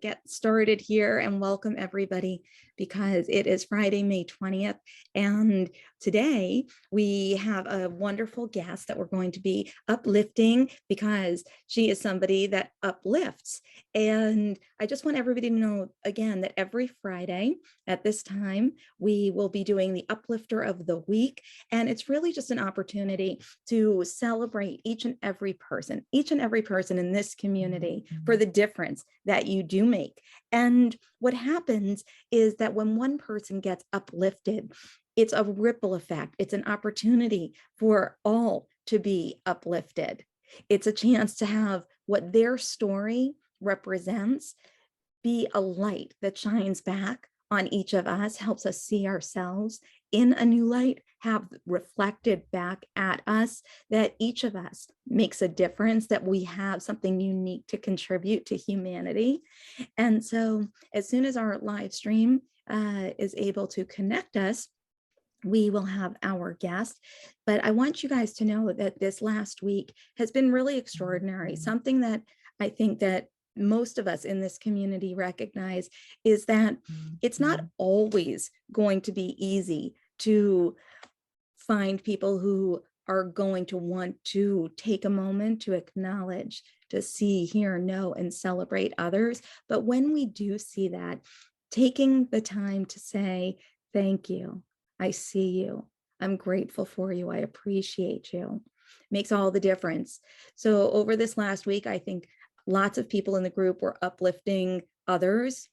get started here and welcome everybody because it is Friday, May 20th. And today we have a wonderful guest that we're going to be uplifting because she is somebody that uplifts. And I just want everybody to know again that every Friday at this time, we will be doing the Uplifter of the Week. And it's really just an opportunity to celebrate each and every person in this community for the difference that you do make. And what happens is that when one person gets uplifted, it's a ripple effect. It's an opportunity for all to be uplifted. It's a chance to have what their story represents be a light that shines back on each of us, helps us see ourselves in a new light, have reflected back at us that each of us makes a difference, that we have something unique to contribute to humanity. And so as soon as our live stream is able to connect us, we will have our guest. But I want you guys to know that this last week has been really extraordinary. Something that I think that most of us in this community recognize is that it's not always going to be easy to find people who are going to want to take a moment to acknowledge, to see, hear, know, and celebrate others. But when we do see that, taking the time to say, thank you, I see you, I'm grateful for you, I appreciate you, makes all the difference. So over this last week, I think lots of people in the group were uplifting others.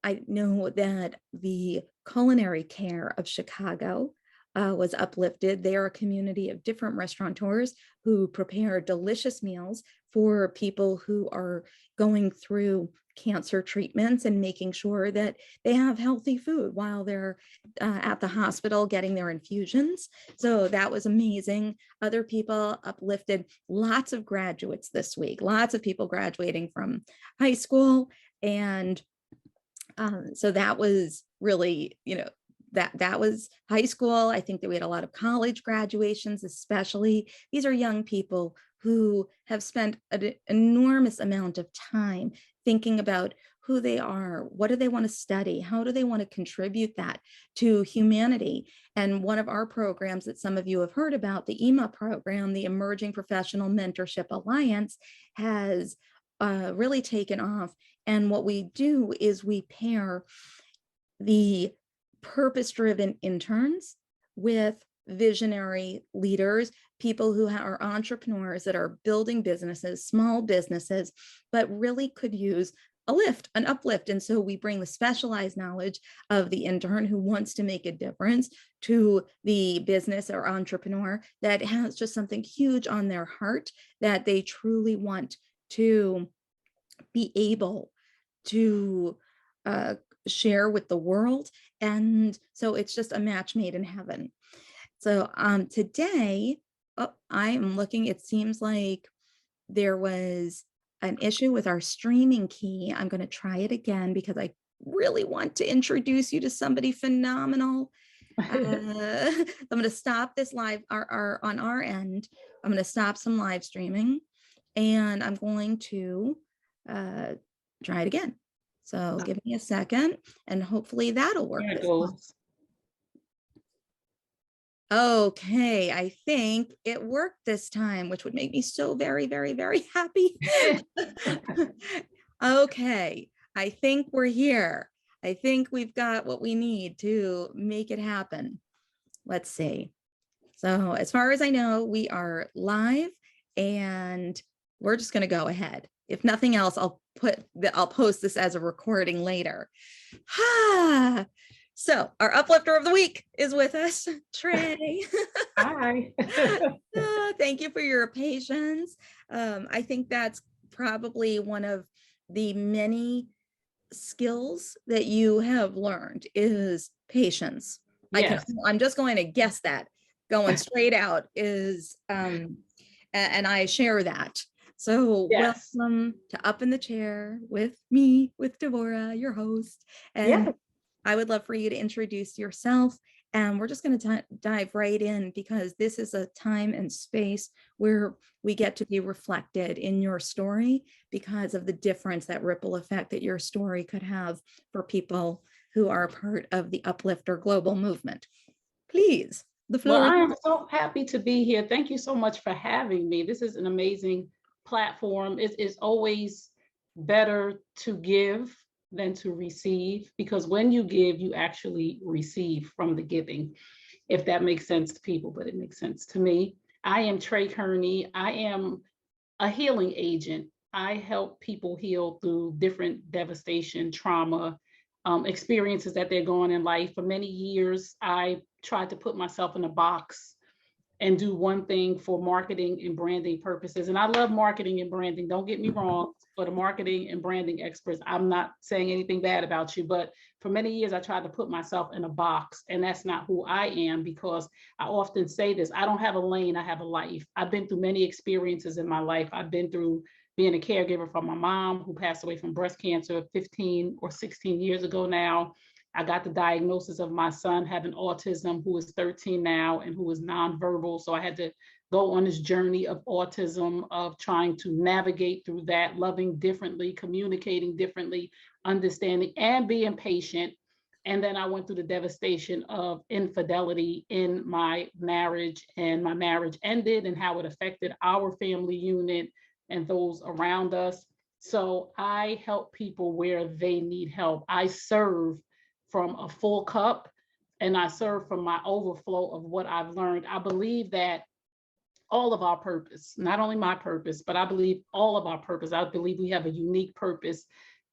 I know that the Culinary Care of Chicago was uplifted. They are a community of different restaurateurs who prepare delicious meals for people who are going through cancer treatments and making sure that they have healthy food while they're at the hospital getting their infusions. So that was amazing. Other people uplifted lots of graduates this week, lots of people graduating from high school. And so that was really, that was high school. I think that we had a lot of college graduations, especially. These are young people who have spent an enormous amount of time thinking about who they are, what do they want to study, how do they want to contribute that to humanity. And one of our programs that some of you have heard about, the EMA program, the Emerging Professional Mentorship Alliance, has really taken off. And what we do is we pair the purpose-driven interns with visionary leaders, people who are entrepreneurs that are building businesses, small businesses, but really could use a lift, an uplift. And so we bring the specialized knowledge of the intern who wants to make a difference to the business or entrepreneur that has just something huge on their heart that they truly want to be able to share with the world. And so it's just a match made in heaven. So today, I am looking, it seems like there was an issue with our streaming key. I'm going to try it again because I really want to introduce you to somebody phenomenal. I'm going to stop this live on our end. I'm going to stop some live streaming and I'm going to try it again. So give me a second and hopefully that'll work. Okay, I think it worked this time, which would make me so very, very, very happy. Okay, I think we're here. I think we've got what we need to make it happen. Let's see. So as far as I know, we are live and we're just going to go ahead. If nothing else, I'll post this as a recording later. So our uplifter of the week is with us, Trey. Hi. Thank you for your patience. I think that's probably one of the many skills that you have learned is patience. Yes. I'm just going to guess that going straight out is, and I share that. So yes. Welcome to Up in the Chair with me, with Deborah, your host. And yes. I would love for you to introduce yourself And we're just going to dive right in because this is a time and space where we get to be reflected in your story because of the difference, that ripple effect that your story could have for people who are a part of the Uplifter global movement. Please, the Well, floor is I am so happy to be here. Thank you so much for having me. This is an amazing platform. It's always better to give than to receive, because when you give, you actually receive from the giving, if that makes sense to people, but it makes sense to me. I am Trey Kearney. I am a healing agent. I help people heal through different devastation, trauma, experiences that they're going in life. For many years, I tried to put myself in a box and do one thing for marketing and branding purposes. And I love marketing and branding, don't get me wrong. For the marketing and branding experts, I'm not saying anything bad about you, but for many years I tried to put myself in a box, and that's not who I am, because I often say this: I don't have a lane, I have a life. I've been through many experiences in my life. I've been through being a caregiver for my mom, who passed away from breast cancer 15 or 16 years ago now. I got the diagnosis of my son having autism, who is 13 now and who is nonverbal. So I had to go on this journey of autism, of trying to navigate through that, loving differently, communicating differently, understanding and being patient. And then I went through the devastation of infidelity in my marriage, and my marriage ended, and how it affected our family unit and those around us. So I help people where they need help. I serve from a full cup, and I serve from my overflow of what I've learned. I believe that all of our purpose, not only my purpose, but I believe all of our purpose, I believe we have a unique purpose,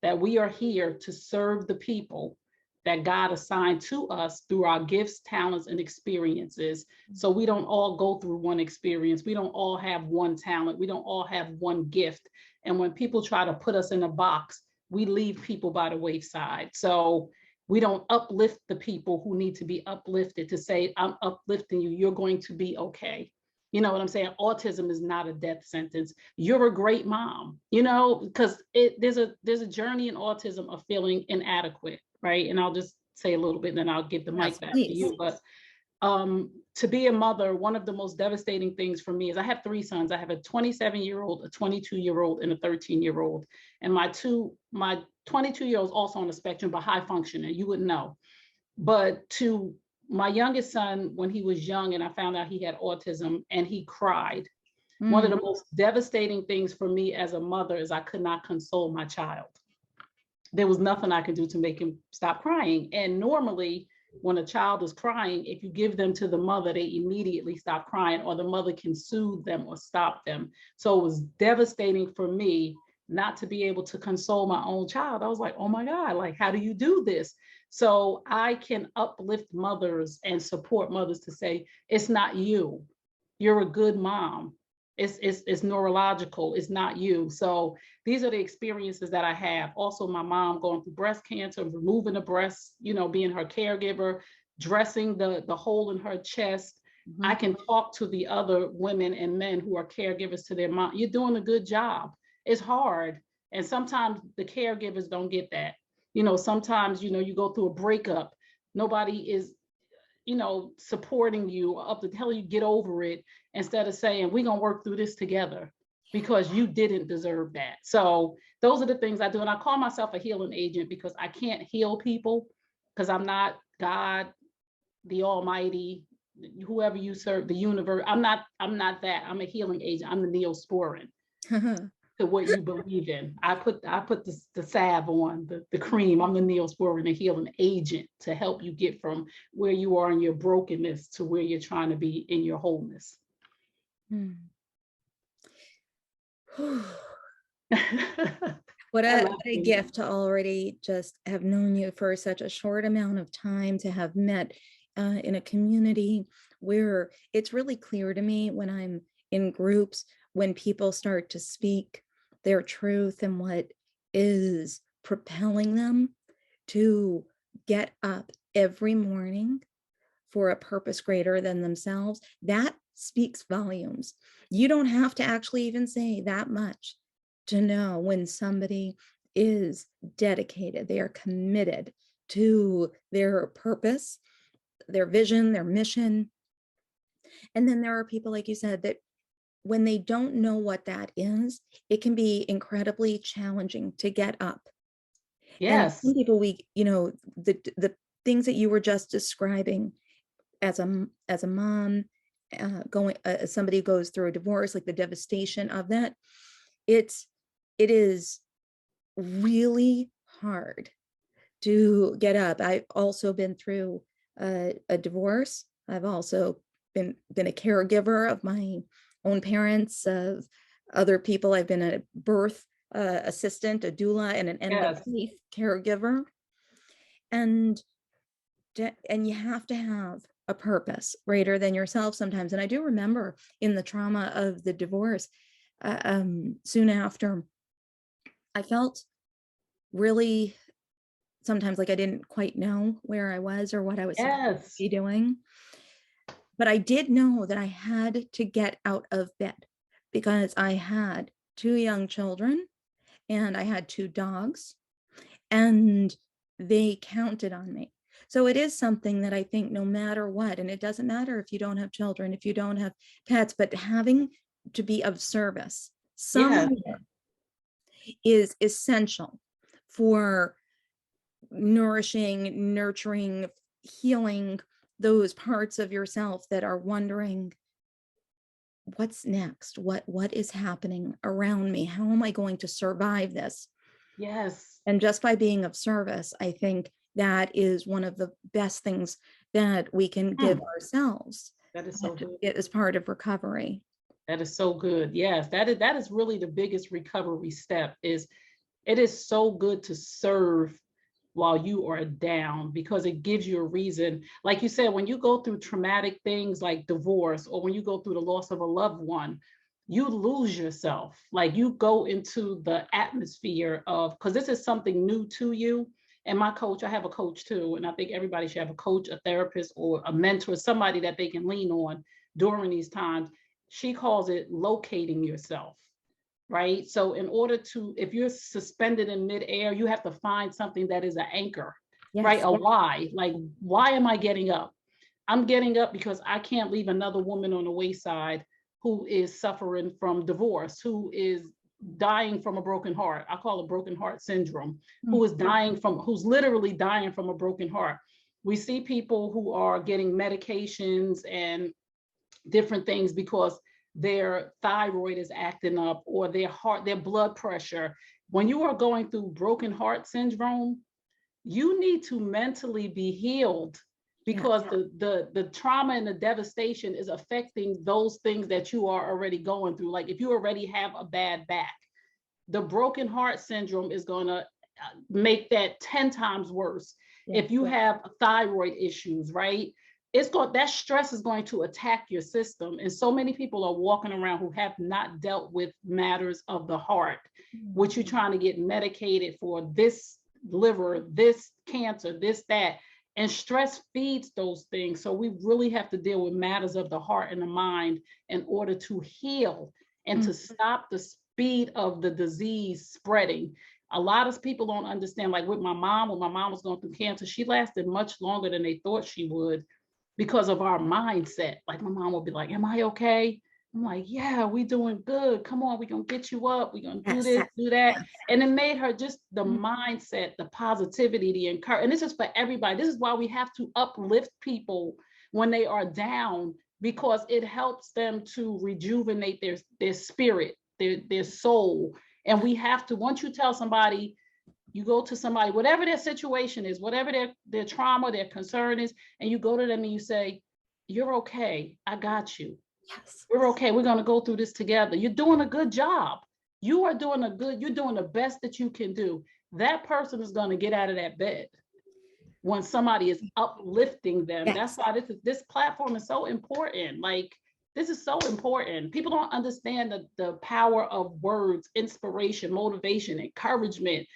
that we are here to serve the people that God assigned to us through our gifts, talents, and experiences. So we don't all go through one experience. We don't all have one talent. We don't all have one gift. And when people try to put us in a box, we leave people by the wayside. So we don't uplift the people who need to be uplifted, to say, I'm uplifting you, you're going to be okay. You know what I'm saying? Autism is not a death sentence. You're a great mom, because there's a journey in autism of feeling inadequate, right? And I'll just say a little bit, and then I'll give the yes, mic back to please. you. But to be a mother, one of the most devastating things for me is I have three sons. I have a 27-year-old, a 22-year-old, and a 13-year-old. And my 22-year-old is also on the spectrum, but high functioning. You wouldn't know. But to my youngest son, when he was young and I found out he had autism and he cried, one of the most devastating things for me as a mother is I could not console my child. There was nothing I could do to make him stop crying. And normally, when a child is crying, if you give them to the mother, they immediately stop crying, or the mother can soothe them or stop them. So it was devastating for me not to be able to console my own child. I was like, oh my God, like, how do you do this? So I can uplift mothers and support mothers to say, it's not you. You're a good mom. It's neurological. It's not you. So these are the experiences that I have. Also, my mom going through breast cancer, removing the breast, being her caregiver, dressing the hole in her chest. Mm-hmm. I can talk to the other women and men who are caregivers to their mom. You're doing a good job. It's hard. And sometimes the caregivers don't get that. Sometimes, you go through a breakup. Nobody is, supporting you up to tell you get over it, instead of saying, we're going to work through this together, because you didn't deserve that. So those are the things I do. And I call myself a healing agent, because I can't heal people, because I'm not God, the Almighty, whoever you serve, the universe. I'm not that. I'm a healing agent. I'm the Neosporin to what you believe in. I put the salve on, the cream. I'm the Neosporin, a healing agent, to help you get from where you are in your brokenness to where you're trying to be in your wholeness. What a gift to already just have known you for such a short amount of time, to have met in a community where it's really clear to me when I'm in groups, when people start to speak their truth and what is propelling them to get up every morning for a purpose greater than themselves, that speaks volumes. You don't have to actually even say that much to know when somebody is dedicated, they are committed to their purpose, their vision, their mission. And then there are people, like you said, that when they don't know what that is, it can be incredibly challenging to get up. And Yes. some people, the things that you were just describing as a mom, going somebody who goes through a divorce, like the devastation of that, it's it is really hard to get up. I've also been through a divorce. I've also been a caregiver of my own parents, of other people. I've been a birth assistant, a doula, and an end of Yes. life caregiver. And and you have to have a purpose greater than yourself sometimes. And I do remember in the trauma of the divorce, soon after, I felt really sometimes like I didn't quite know where I was or what I was supposed to Yes. be doing. But I did know that I had to get out of bed because I had two young children and I had two dogs, and they counted on me. So it is something that I think no matter what, and it doesn't matter if you don't have children, if you don't have pets, but having to be of service Yes. somewhere is essential for nourishing, nurturing, healing those parts of yourself that are wondering, what's next? What is happening around me? How am I going to survive this? Yes. And just by being of service, I think that is one of the best things that we can give Mm, ourselves. that is so good. It is part of recovery. That is so good. Yes, that is really the biggest recovery step. Is it is so good to serve while you are down, because it gives you a reason. Like you said, when you go through traumatic things like divorce, or when you go through the loss of a loved one, you lose yourself. Like you go into the atmosphere of, because this is something new to you. And my coach, I have a coach too, and I think everybody should have a coach, a therapist, or a mentor, somebody that they can lean on during these times. She calls it locating yourself, right? So in order to, if you're suspended in midair, you have to find something that is an anchor, right? Yes. A why. Like, why am I getting up? I'm getting up because I can't leave another woman on the wayside who is suffering from divorce, who is dying from a broken heart. I call it broken heart syndrome, who is dying from, who's literally dying from a broken heart. We see people who are getting medications and different things because their thyroid is acting up, or their heart, their blood pressure. When you are going through broken heart syndrome, you need to mentally be healed, Yeah. because the trauma and the devastation is affecting those things that you are already going through. Like if you already have a bad back, the broken heart syndrome is going to make that 10 times worse. Yeah. If you have thyroid issues, right? It's going, that stress is going to attack your system. And so many people are walking around who have not dealt with matters of the heart, which you're trying to get medicated for this liver, this cancer, this, that. And stress feeds those things. So we really have to deal with matters of the heart and the mind in order to heal and to stop the speed of the disease spreading. A lot of people don't understand, like with my mom, when my mom was going through cancer, she lasted much longer than they thought she would because of our mindset. Like my mom would be like, am I okay? I'm like, yeah, we doing good. Come on, we're gonna get you up. We're gonna do Yes. this, do that. Yes. And it made her just the Mhm. mindset, the positivity, the encouragement. And this is for everybody. This is why we have to uplift people when they are down, because it helps them to rejuvenate their spirit, their soul. And we have to, once you tell somebody, you go to somebody, whatever their situation is, whatever their trauma, their concern is, and you go to them and you say, you're okay. I got you. Yes. We're okay. We're going to go through this together. You're doing a good job. You are doing a good, you're doing the best that you can do. That person is going to get out of that bed when somebody is uplifting them. That's Yes. why this platform is so important. Like, this is so important. People don't understand the power of words, inspiration, motivation, encouragement.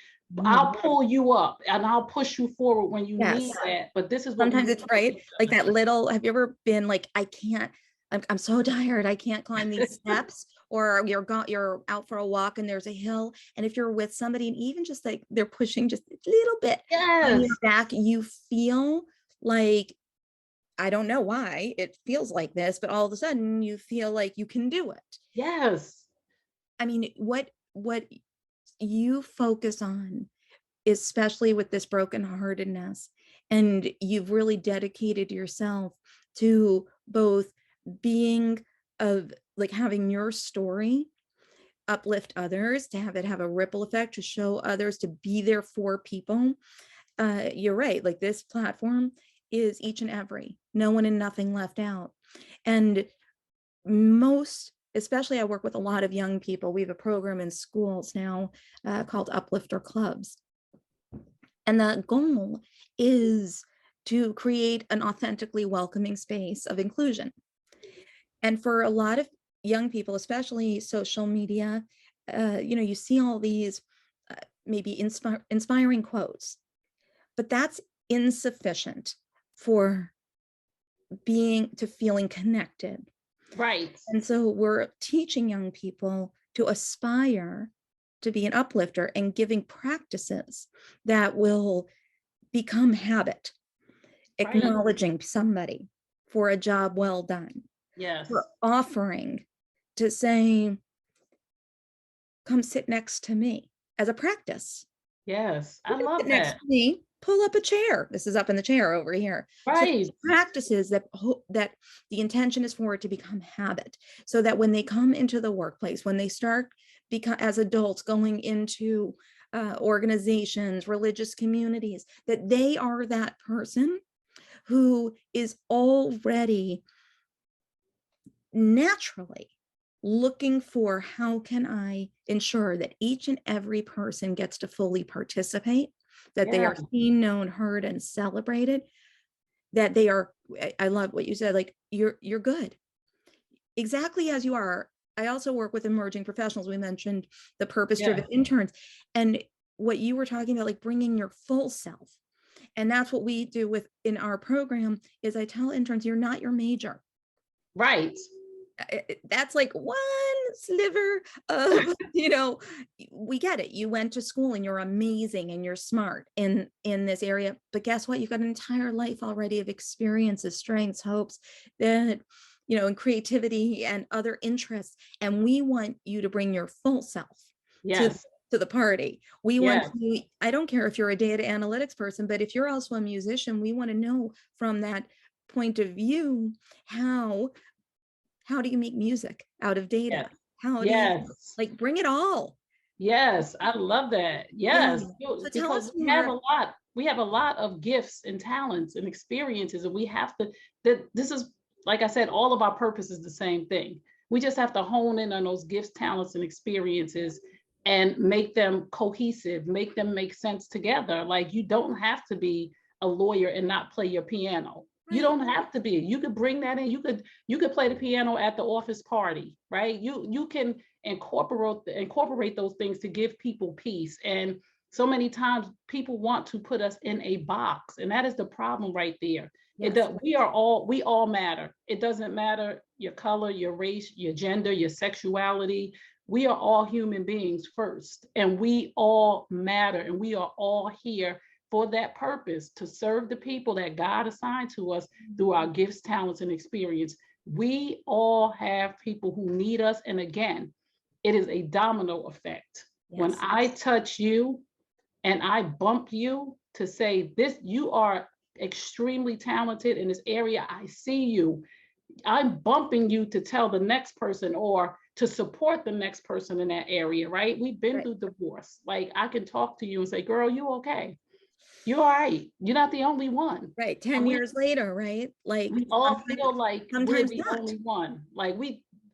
I'll pull you up and I'll push you forward when you Yes. need that. But this is what we Sometimes need it's to do for right. each Like other. that little, have you ever been like, I can't, I'm so tired, I can't climb these steps, or you're out for a walk and there's a hill. And if you're with somebody and even just like they're pushing just a little bit on your Yes. back, you feel like I don't know why it feels like this, but all of a sudden you feel like you can do it. Yes. I mean, what you focus on, especially with this brokenheartedness, and you've really dedicated yourself to both being of like having your story uplift others, to have it have a ripple effect, to show others, to be there for people. You're right, like this platform is each and every, no one and nothing left out. And most, especially I work with a lot of young people. We have a program in schools now called Uplifter Clubs. And the goal is to create an authentically welcoming space of inclusion. And for a lot of young people, especially social media, you see all these maybe inspiring quotes, but that's insufficient for feeling connected. Right. And so we're teaching young people to aspire to be an uplifter and giving practices that will become habit, Right. acknowledging somebody for a job well done, for Yes. offering to say, come sit next to me as a practice. Yes. I You can love sit next that. to me, pull up a chair. This is up in the chair over here. So Right. practices that the intention is for it to become habit, so that when they come into the workplace, when they start as adults going into organizations, religious communities, that they are that person who is already naturally looking for how can I ensure that each and every person gets to fully participate, that they Yeah. are seen, known, heard, and celebrated, that they are, I love what you said, like you're good exactly as you are. I also work with emerging professionals. We mentioned the purpose-driven Yes. interns, and what you were talking about, like bringing your full self. And that's what we do with in our program is I tell interns, you're not your major. Right. That's like one sliver of, we get it. You went to school and you're amazing and you're smart in this area, but guess what? You've got an entire life already of experiences, strengths, hopes, that and creativity and other interests. And we want you to bring your full self to Yes. to the party. We want Yes. to, I don't care if you're a data analytics person, but if you're also a musician, we want to know from that point of view, how do you make music out of data? Yes. How do you Yes. like bring it all? Yes. I love that. Yeah. Yes. So tell Because us we have more. a lot. We have a lot of gifts and talents and experiences, and we have to. That this is, like I said, all of our purpose is the same thing. We just have to hone in on those gifts, talents, and experiences, and make them cohesive, make them make sense together. Like you don't have to be a lawyer and not play your piano. You Right. don't have to be. You could bring that in. You could play the piano at the office party, right? You can incorporate those things to give people peace. And so many times people want to put us in a box, and that is the problem right there. It Yes. does, we all matter. It doesn't matter your color, your race, your gender, your sexuality. We are all human beings first, and we all matter, and we are all here for that purpose, to serve the people that God assigned to us through our gifts, talents, and experience. We all have people who need us. And again, it is a domino effect. When Yes. I touch you and I bump you to say this, you are extremely talented in this area. I see you. I'm bumping you to tell the next person or to support the next person in that area, right? We've been Right. through divorce. Like I can talk to you and say, girl, you okay? You're all right. You're not the only one. Right. And 10 years later, right? Like we all sometimes, feel like we're sometimes the not. only one. Like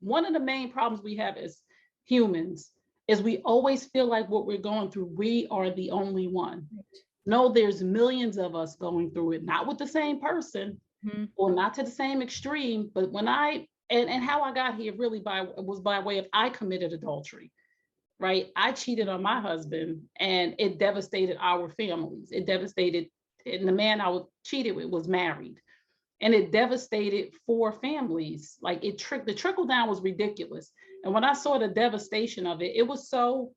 one of the main problems we have as humans is we always feel like what we're going through, we are the only one. Right. No, there's millions of us going through it, not with the same person Mhm. or not to the same extreme. But when and how I got here really was by way of I committed adultery, right? I cheated on my husband and it devastated our families. It devastated, and the man I was cheated with was married, and it devastated 4 families. Like the trickle down was ridiculous. And when I saw the devastation of it, it was so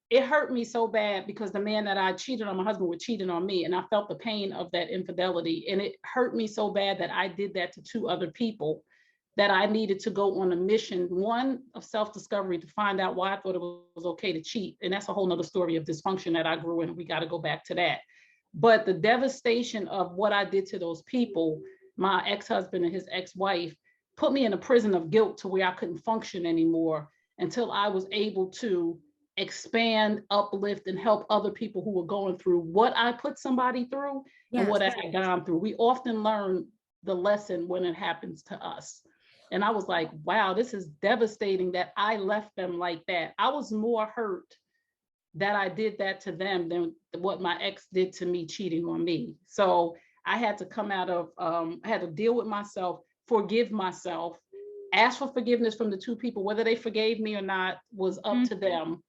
it hurt me so bad because the man that I cheated on, my husband, was cheating on me, and I felt the pain of that infidelity, and it hurt me so bad that I did that to 2 other people, that I needed to go on a mission, one of self-discovery, to find out why I thought it was okay to cheat. And that's a whole nother story of dysfunction that I grew in. We got to go back to that. But the devastation of what I did to those people, my ex-husband and his ex-wife, put me in a prison of guilt to where I couldn't function anymore until I was able to expand, uplift, and help other people who were going through what I put somebody through and Yes. what I had gone through. We often learn the lesson when it happens to us. And I was like, wow, this is devastating that I left them like that. I was more hurt that I did that to them than what my ex did to me, cheating on me. So I had to come out of, I had to deal with myself, forgive myself, ask for forgiveness from the 2 people, whether they forgave me or not was up to them.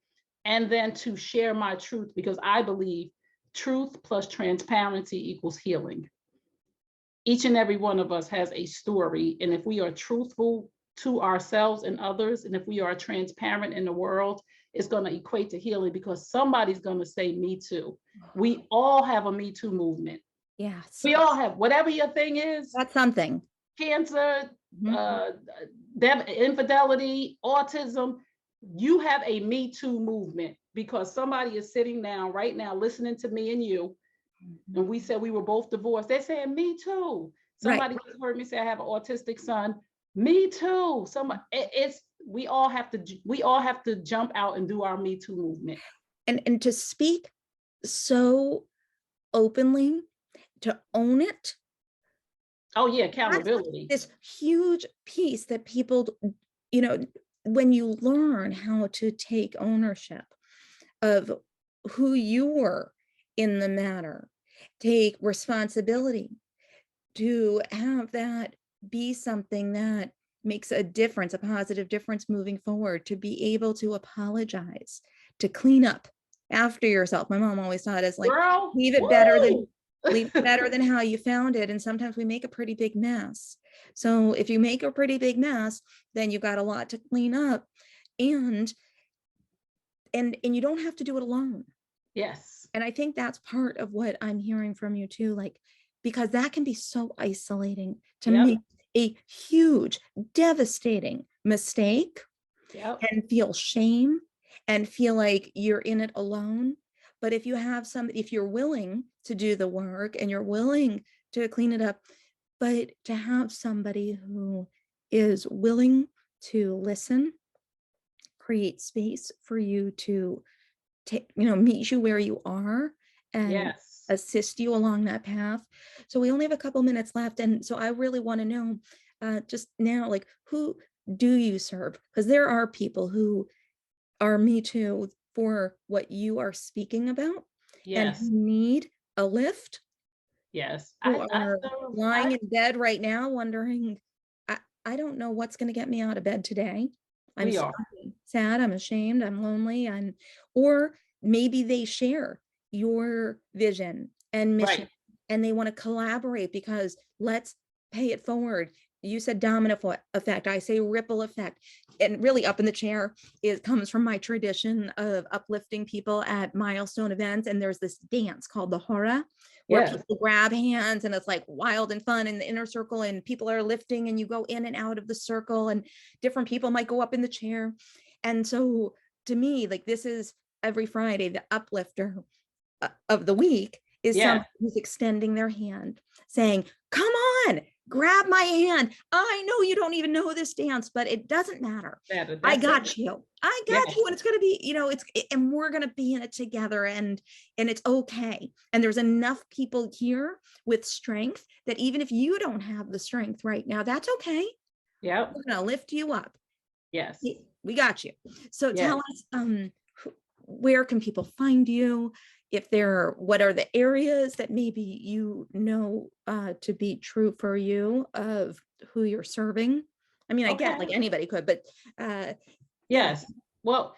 And then to share my truth, because I believe truth plus transparency equals healing. Each and every one of us has a story. And if we are truthful to ourselves and others, and if we are transparent in the world, it's going to equate to healing, because somebody's going to say, me too. We all have a Me Too movement. Yes. We all have, whatever your thing is. That's something. Cancer, infidelity, autism, you have a Me Too movement, because somebody is sitting down right now listening to me and you. And we said we were both divorced. They're saying, me too. Somebody just heard me say I have an autistic son. Me too. We all have to jump out and do our Me Too movement. And to speak so openly, to own it. Oh yeah, accountability. This huge piece that people, when you learn how to take ownership of who you were in the matter, take responsibility, to have that be something that makes a difference, a positive difference moving forward, to be able to apologize, to clean up after yourself. My mom always taught us, like, Girl, leave it better than how you found it. And sometimes we make a pretty big mess. So if you make a pretty big mess, then you've got a lot to clean up, and you don't have to do it alone. Yes. And I think that's part of what I'm hearing from you too, like, because that can be so isolating to make a huge, devastating mistake and feel shame and feel like you're in it alone. But if you have if you're willing to do the work and you're willing to clean it up, but to have somebody who is willing to listen, create space for you to meet you where you are and assist you along that path. So we only have a couple minutes left. And so I really want to know just now, like, who do you serve? Because there are people who are Me Too for what you are speaking about and who need a lift. Yes. Who are lying in bed right now wondering, I don't know what's going to get me out of bed today. I'm sad, I'm ashamed, I'm lonely, or maybe they share your vision and mission and they want to collaborate, because let's pay it forward. You said domino effect, I say ripple effect. And really, up in the chair, it comes from my tradition of uplifting people at milestone events. And there's this dance called the hora, where people grab hands and it's like wild and fun in the inner circle, and people are lifting and you go in and out of the circle, and different people might go up in the chair. And so to me, like, this is every Friday, the uplifter of the week is someone who's extending their hand, saying, come on, grab my hand. I know you don't even know this dance, but it doesn't matter. I got you. I got you. And it's going to be, and we're going to be in it together, and it's okay. And there's enough people here with strength that even if you don't have the strength right now, that's okay. Yeah. We're going to lift you up. Yes. We got you. So tell us, where can people find you? What are the areas that maybe to be true for you of who you're serving? I mean, I get, like, anybody could, but yes. Well,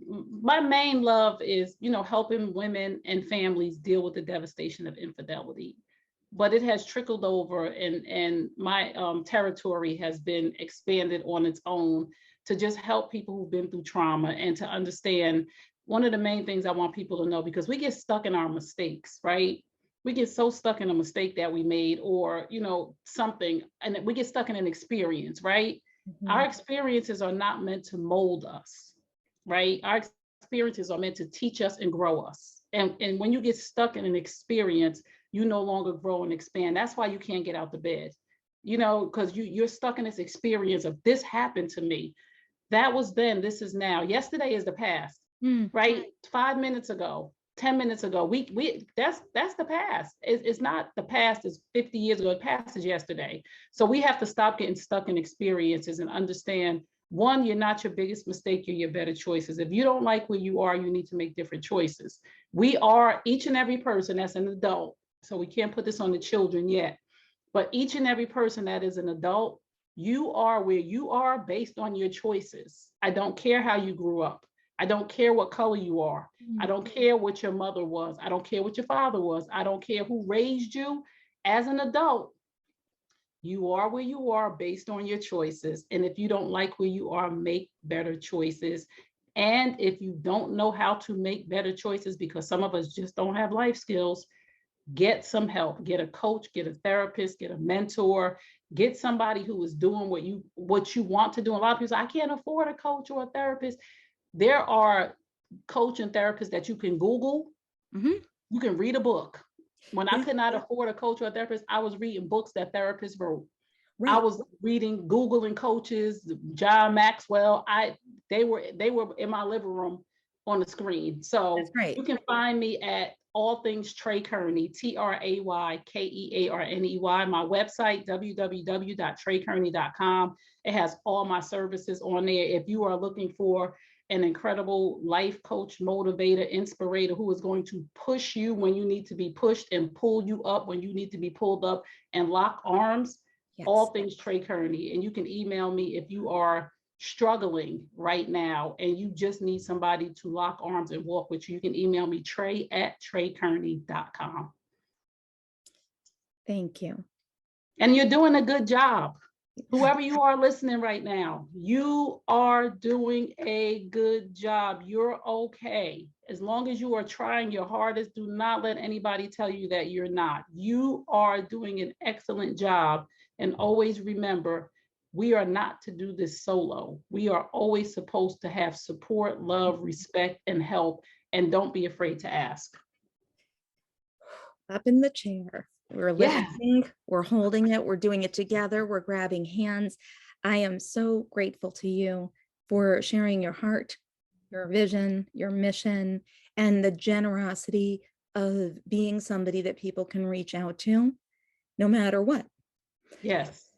my main love is, helping women and families deal with the devastation of infidelity. But it has trickled over, and my territory has been expanded on its own to just help people who've been through trauma and to understand one of the main things I want people to know, because we get stuck in our mistakes, right? We get so stuck in a mistake that we made, or, something, and we get stuck in an experience, right? Our Mhm. experiences are not meant to mold us, right? Our experiences are meant to teach us and grow us. And when you get stuck in an experience, you no longer grow and expand. That's why you can't get out the bed, because you're stuck in this experience of, this happened to me. That was then, this is now. Yesterday is the past, Mm. right? 5 minutes ago, 10 minutes ago, we that's the past. It's not the past is 50 years ago. The past is yesterday. So we have to stop getting stuck in experiences and understand, one, you're not your biggest mistake, you're your better choices. If you don't like where you are, you need to make different choices. We are, each and every person that's an adult, so we can't put this on the children yet, but each and every person that is an adult, you are where you are based on your choices. I don't care how you grew up. I don't care what color you are. I Mm. don't care what your mother was. I don't care what your father was. I don't care who raised you. As an adult, you are where you are based on your choices. And if you don't like where you are, make better choices. And if you don't know how to make better choices, because some of us just don't have life skills, get some help. Get a coach, get a therapist, get a mentor, get somebody who is doing what you want to do. A lot of people say, I can't afford a coach or a therapist. There are coach and therapists that you can Google. Mhm. You can read a book. When I Yeah, could not afford a coach or a therapist, I was reading books that therapists wrote. I right. was reading, Googling coaches, John Maxwell. They were in my living room on the screen. That's So you right. can find me at all things Trey Kearney, TrayKearney. My website, www.traykearney.com. It has all my services on there. If you are looking for an incredible life coach, motivator, inspirator who is going to push you when you need to be pushed and pull you up when you need to be pulled up and lock arms, all Yes. things Trey Kearney. And you can email me if you are struggling right now and you just need somebody to lock arms and walk with you. You can email me, trey@traykearney.com. Thank you. And you're doing a good job. Whoever you are listening right now, you are doing a good job. You're okay. As long as you are trying your hardest, do not let anybody tell you that you're not. You are doing an excellent job. And always remember, we are not to do this solo. We are always supposed to have support, love, respect, and help. And don't be afraid to ask. Up in the chair. We're Yes. lifting, we're holding it, we're doing it together, we're grabbing hands. I am so grateful to you for sharing your heart, your vision, your mission, and the generosity of being somebody that people can reach out to no matter what. Yes.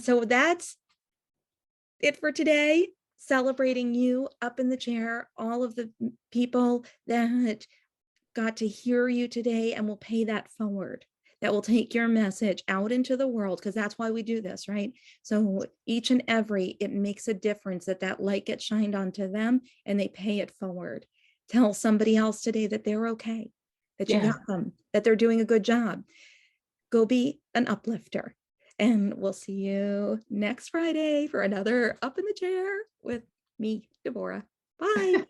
So that's it for today. Celebrating you up in the chair, all of the people that got to hear you today and will pay that forward. That will take your message out into the world, because that's why we do this, right? So each and every, it makes a difference that that light gets shined onto them and they pay it forward. Tell somebody else today that they're okay, that you Yes. got them, that they're doing a good job. Go be an uplifter. And we'll see you next Friday for another Up in the Chair with me, Deborah. Bye.